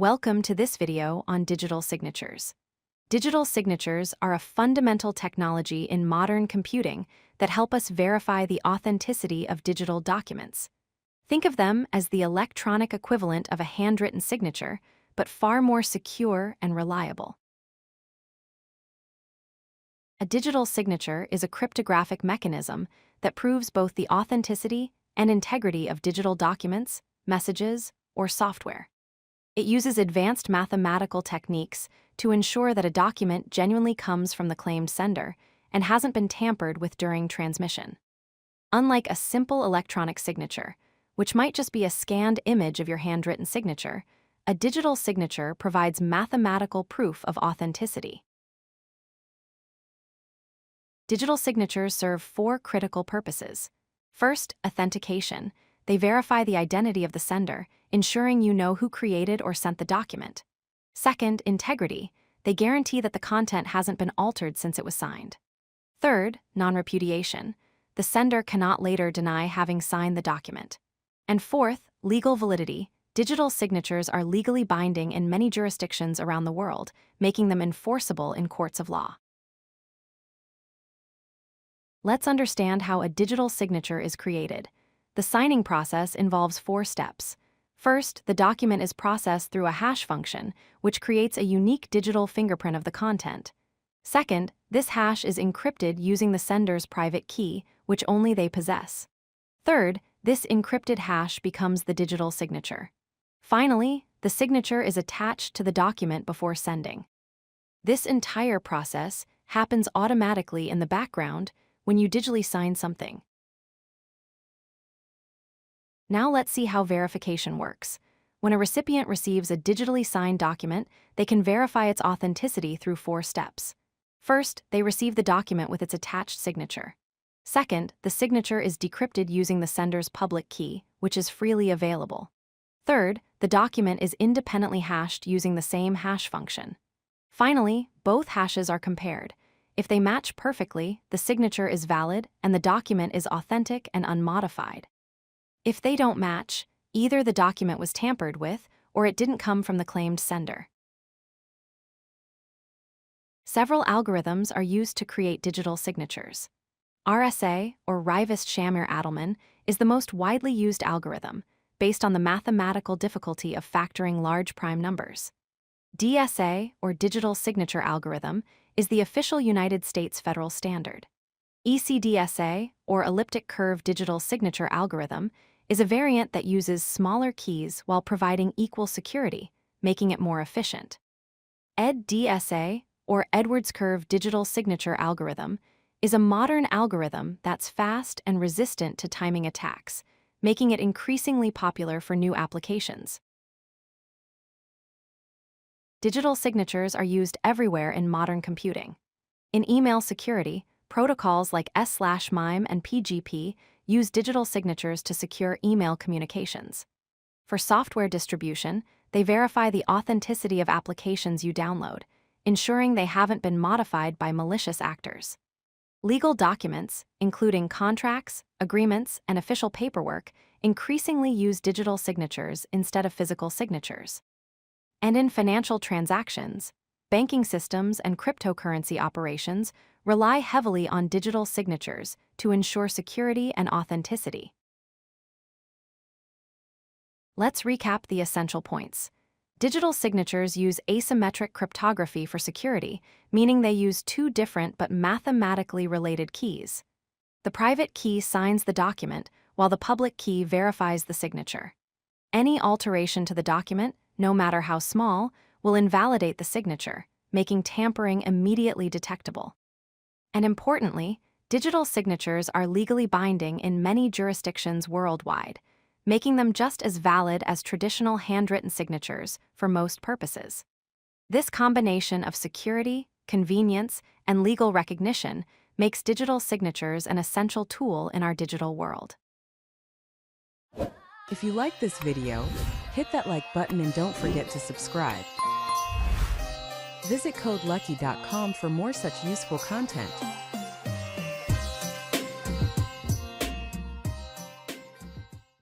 Welcome to this video on digital signatures. Digital signatures are a fundamental technology in modern computing that help us verify the authenticity of digital documents. Think of them as the electronic equivalent of a handwritten signature, but far more secure and reliable. A digital signature is a cryptographic mechanism that proves both the authenticity and integrity of digital documents, messages, or software. It uses advanced mathematical techniques to ensure that a document genuinely comes from the claimed sender and hasn't been tampered with during transmission. Unlike a simple electronic signature, which might just be a scanned image of your handwritten signature, a digital signature provides mathematical proof of authenticity. Digital signatures serve four critical purposes. First, authentication. They verify the identity of the sender, ensuring you know who created or sent the document. Second, integrity. They guarantee that the content hasn't been altered since it was signed. Third, non-repudiation. The sender cannot later deny having signed the document. And fourth, legal validity. Digital signatures are legally binding in many jurisdictions around the world, making them enforceable in courts of law. Let's understand how a digital signature is created. The signing process involves 4 steps. First, the document is processed through a hash function, which creates a unique digital fingerprint of the content. Second, this hash is encrypted using the sender's private key, which only they possess. Third, this encrypted hash becomes the digital signature. Finally, the signature is attached to the document before sending. This entire process happens automatically in the background when you digitally sign something. Now let's see how verification works. When a recipient receives a digitally signed document, they can verify its authenticity through 4 steps. First, they receive the document with its attached signature. Second, the signature is decrypted using the sender's public key, which is freely available. Third, the document is independently hashed using the same hash function. Finally, both hashes are compared. If they match perfectly, the signature is valid and the document is authentic and unmodified. If they don't match, either the document was tampered with or it didn't come from the claimed sender. Several algorithms are used to create digital signatures. RSA, or Rivest-Shamir-Adleman, is the most widely used algorithm, based on the mathematical difficulty of factoring large prime numbers. EdDSA, or digital signature algorithm, is the official United States federal standard. ECDSA, or elliptic curve digital signature algorithm, is a variant that uses smaller keys while providing equal security, making it more efficient. EdDSA, or Edwards curve digital signature algorithm, is a modern algorithm that's fast and resistant to timing attacks, making it increasingly popular for new applications. Digital signatures are used everywhere in modern computing. In email security, protocols like S/MIME and PGP use digital signatures to secure email communications. For software distribution, they verify the authenticity of applications you download, ensuring they haven't been modified by malicious actors. Legal documents, including contracts, agreements, and official paperwork, increasingly use digital signatures instead of physical signatures. And in financial transactions, banking systems and cryptocurrency operations rely heavily on digital signatures to ensure security and authenticity. Let's recap the essential points. Digital signatures use asymmetric cryptography for security, meaning they use 2 different but mathematically related keys. The private key signs the document, while the public key verifies the signature. Any alteration to the document, no matter how small, will invalidate the signature, making tampering immediately detectable. And importantly, digital signatures are legally binding in many jurisdictions worldwide, making them just as valid as traditional handwritten signatures for most purposes. This combination of security, convenience, and legal recognition makes digital signatures an essential tool in our digital world. If you like this video, hit that like button and don't forget to subscribe. Visit codelucky.com for more such useful content.